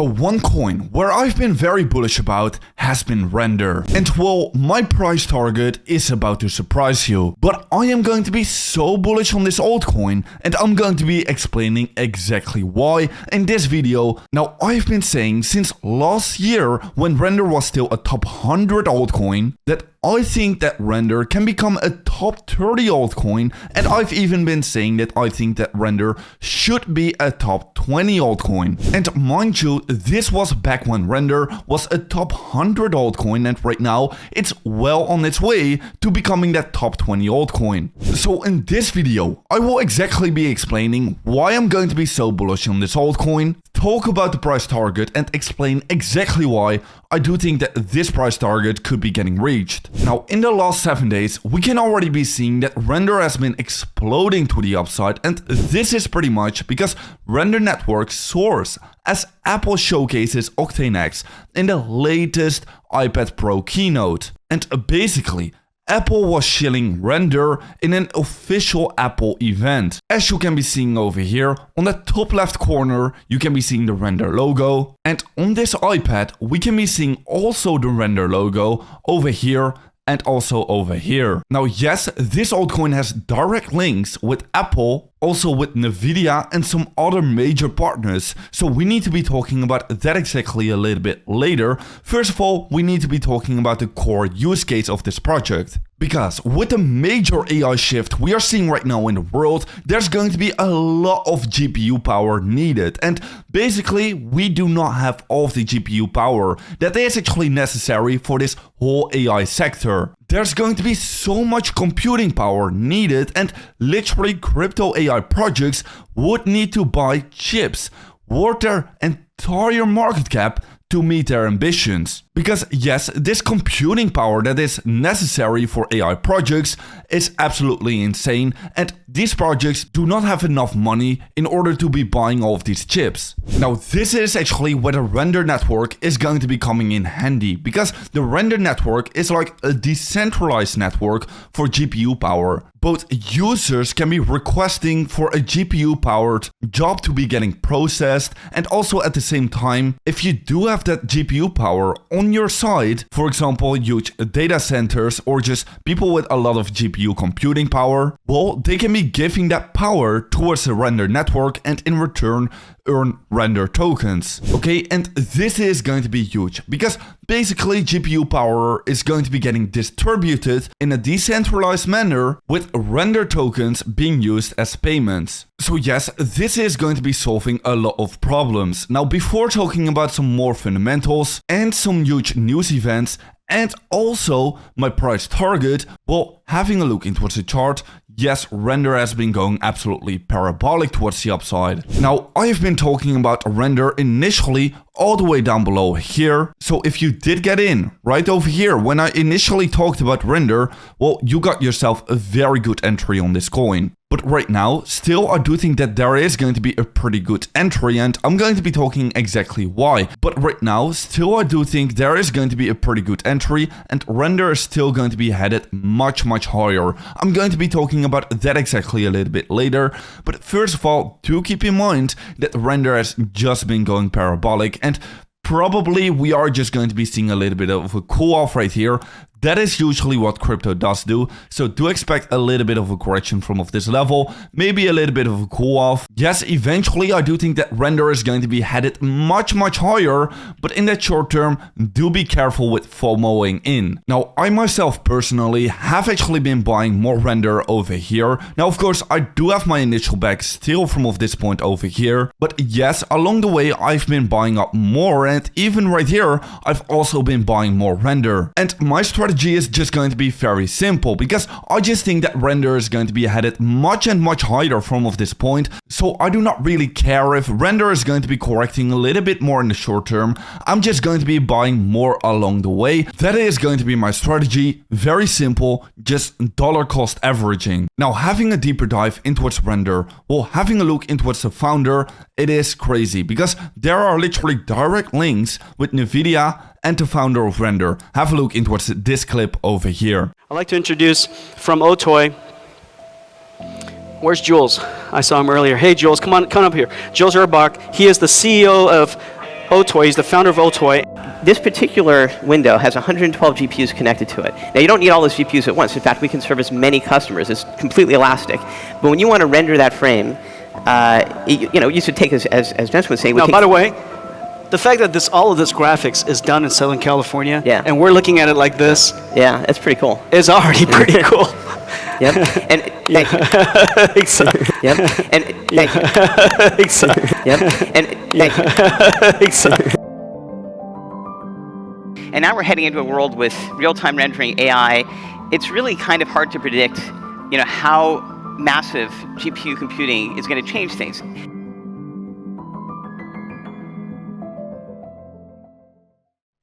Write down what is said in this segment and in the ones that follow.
So one coin where I've been very bullish about has been Render. And well, my price target is about to surprise you. But I am going to be so bullish on this altcoin, and I'm going to be explaining exactly why in this video. Now, I've been saying since last year, when Render was still a top 100 altcoin, that I think that Render can become a top 30 altcoin, and I've even been saying that I think that Render should be a top 20 altcoin. And mind you, this was back when Render was a top 100 altcoin, and right now it's well on its way to becoming that top 20 altcoin. So in this video, I will exactly be explaining why I'm going to be so bullish on this altcoin, talk about the price target, and explain exactly why I do think that this price target could be getting reached. Now, in the last 7 days, we can already be seeing that Render has been exploding to the upside, and this is pretty much because Render Network soars as Apple showcases Octane X in the latest iPad Pro keynote. And basically, Apple was shilling Render in an official Apple event. As you can be seeing over here, on the top left corner, you can be seeing the Render logo. And on this iPad, we can be seeing also the Render logo over here and also over here. Now, yes, this altcoin has direct links with Apple, also with Nvidia and some other major partners. So we need to be talking about that exactly a little bit later. First of all, we need to be talking about the core use case of this project. Because with the major AI shift we are seeing right now in the world, there's going to be a lot of GPU power needed. And basically, we do not have all of the GPU power that is actually necessary for this whole AI sector. There's going to be so much computing power needed, and literally crypto AI projects would need to buy chips worth their entire market cap to meet their ambitions. Because yes, this computing power that is necessary for AI projects is absolutely insane, and these projects do not have enough money in order to be buying all of these chips. Now, this is actually where the Render Network is going to be coming in handy, because the Render Network is like a decentralized network for GPU power. Both users can be requesting for a GPU powered job to be getting processed, and also at the same time, if you do have that GPU power on your side, for example, huge data centers or just people with a lot of GPU computing power, well, they can be giving that power towards the Render Network and in return earn Render tokens. Okay, and this is going to be huge because basically GPU power is going to be getting distributed in a decentralized manner with Render tokens being used as payments. So yes, this is going to be solving a lot of problems. Now, before talking about some more fundamentals and some huge news events and also my price target, well, having a look into the chart, yes, Render has been going absolutely parabolic towards the upside. Now, I have been talking about Render initially all the way down below here. So if you did get in right over here when I initially talked about Render, well, you got yourself a very good entry on this coin. But right now, still, I do think that there is going to be a pretty good entry, and I'm going to be talking exactly why. But right now, still, I do think there is going to be a pretty good entry, and Render is still going to be headed much, much higher. I'm going to be talking about that exactly a little bit later. But first of all, do keep in mind that Render has just been going parabolic, and probably we are just going to be seeing a little bit of a cool off right here. That is usually what crypto does do, so do expect a little bit of a correction from this level, maybe a little bit of a cool off. Yes, eventually I do think that Render is going to be headed much, much higher, but in that short term, do be careful with FOMOing in. Now, I myself personally have actually been buying more Render over here. Now, of course, I do have my initial bag still from this point over here, but yes, along the way, I've been buying up more, and even right here, I've also been buying more Render. And my strategy is just going to be very simple, because I just think that Render is going to be headed much and much higher from this point, so I do not really care if Render is going to be correcting a little bit more in the short term. I'm just going to be buying more along the way. That is going to be my strategy. Very simple, just dollar cost averaging. Now, having a deeper dive into Render, well, having a look into the founder, it is crazy because there are literally direct links with Nvidia and the founder of Render. Have a look into this clip over here. I'd like to introduce from Otoy. Where's Jules? I saw him earlier. Hey, Jules, come up here. Jules Urbach, he is the CEO of Otoy. He's the founder of Otoy. This particular window has 112 GPUs connected to it. Now, you don't need all those GPUs at once. In fact, we can service many customers. It's completely elastic. But when you want to render that frame, you should take, as Jensen was saying. Now, by the way, the fact that all of this graphics is done in Southern California, yeah, and we're looking at it like this, yeah, that's pretty cool. It's already pretty cool. Yep. And thank you. Exactly. Yep. And thank you. Exactly. Yep. And thank you. Exactly. And now we're heading into a world with real-time rendering AI. It's really kind of hard to predict, how massive GPU computing is going to change things.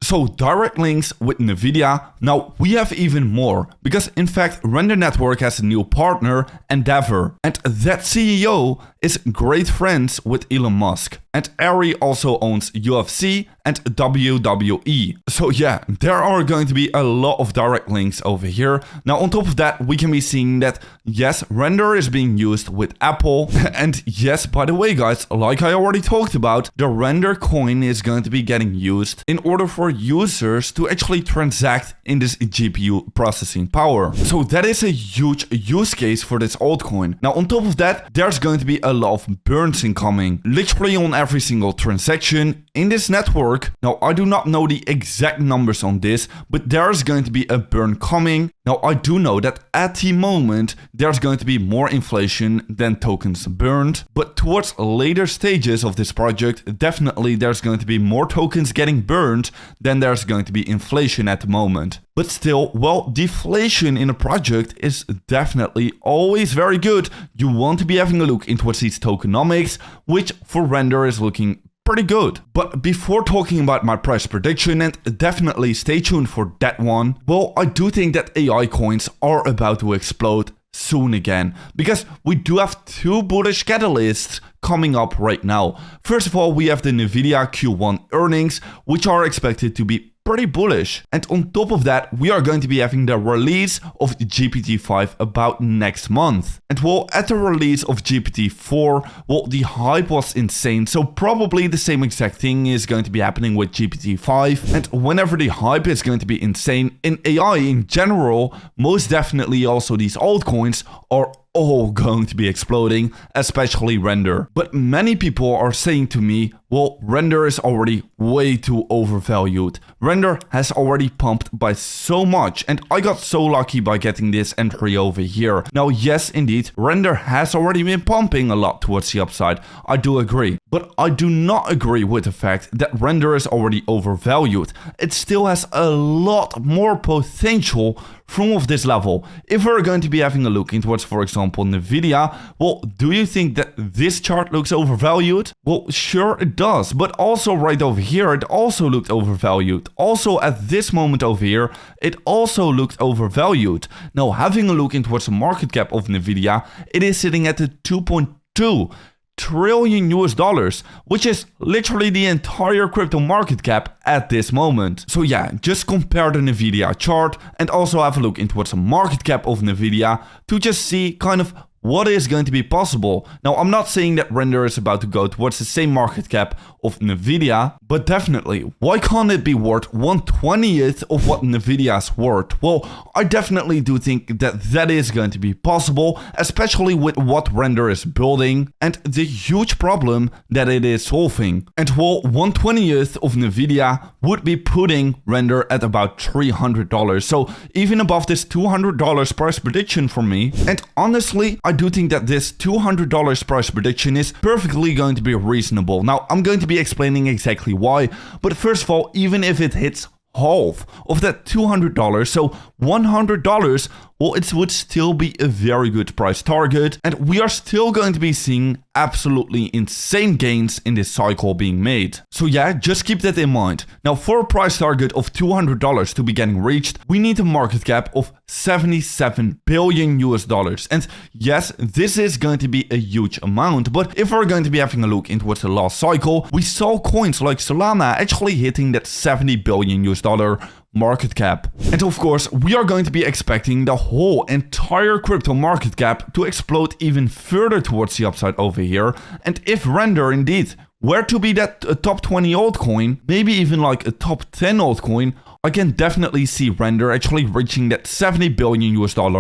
So direct links with NVIDIA. Now we have even more, because in fact Render Network has a new partner, Endeavor, and that CEO is great friends with Elon Musk. And Ari also owns UFC and WWE. So yeah, there are going to be a lot of direct links over here. Now on top of that, we can be seeing that yes, Render is being used with Apple. And yes, by the way guys, like I already talked about, the Render coin is going to be getting used in order for users to actually transact in this GPU processing power. So that is a huge use case for this altcoin. Now on top of that, there's going to be a lot of burns incoming, literally on every single transaction in this network. Now I do not know the exact numbers on this, but there's going to be a burn coming. Now I do know that at the moment there's going to be more inflation than tokens burned, but towards later stages of this project, definitely there's going to be more tokens getting burned than there's going to be inflation at the moment. But still, well, deflation in a project is definitely always very good. You want to be having a look into these tokenomics, which for Render is looking pretty good. But before talking about my price prediction, and definitely stay tuned for that one, well, I do think that AI coins are about to explode soon again, because we do have two bullish catalysts coming up right now. First of all, we have the NVIDIA Q1 earnings, which are expected to be pretty bullish. And on top of that, we are going to be having the release of GPT-5 about next month. And well, at the release of GPT-4, well, the hype was insane. So probably the same exact thing is going to be happening with GPT-5. And whenever the hype is going to be insane in AI in general, most definitely also these altcoins are all going to be exploding, especially Render. But many people are saying to me, well, Render is already way too overvalued. Render has already pumped by so much, and I got so lucky by getting this entry over here. Now, yes, indeed, Render has already been pumping a lot towards the upside. I do agree. But I do not agree with the fact that Render is already overvalued. It still has a lot more potential from of this level. If we're going to be having a look into, for example, NVIDIA, well, do you think that this chart looks overvalued? Well, sure it does, but also right over here, it also looked overvalued. Also at this moment over here, it also looked overvalued. Now, having a look into what's the market cap of NVIDIA, it is sitting at the 2.2 trillion US dollars, which is literally the entire crypto market cap at this moment. So yeah, just compare the NVIDIA chart and also have a look into what's the market cap of NVIDIA to just see kind of what is going to be possible. Now, I'm not saying that Render is about to go towards the same market cap of NVIDIA, but definitely, why can't it be worth 1/20th of what NVIDIA is worth? Well, I definitely do think that that is going to be possible, especially with what Render is building and the huge problem that it is solving. And well, 1/20th of NVIDIA would be putting Render at about $300. So even above this $200 price prediction for me. And honestly, I do think that this $200 price prediction is perfectly going to be reasonable. Now, I'm going to be explaining exactly why, but first of all, even if it hits half of that $200, so $100, well, it would still be a very good price target, and we are still going to be seeing absolutely insane gains in this cycle being made. So yeah, just keep that in mind. Now, for a price target of $200 to be getting reached, we need a market cap of 77 billion US dollars. And yes, this is going to be a huge amount, but if we're going to be having a look into what's the last cycle, we saw coins like Solana actually hitting that 70 billion US dollar market cap. And of course, we are going to be expecting the whole entire crypto market cap to explode even further towards the upside over here. And if Render indeed Where to be that top 20 altcoin, maybe even like a top 10 altcoin, I can definitely see Render actually reaching that $70 billion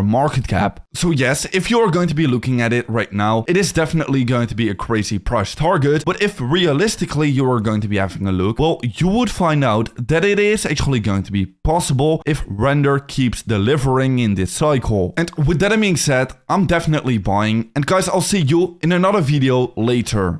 market cap. So yes, if you're going to be looking at it right now, it is definitely going to be a crazy price target. But if realistically you are going to be having a look, well, you would find out that it is actually going to be possible if Render keeps delivering in this cycle. And with that being said, I'm definitely buying. And guys, I'll see you in another video later.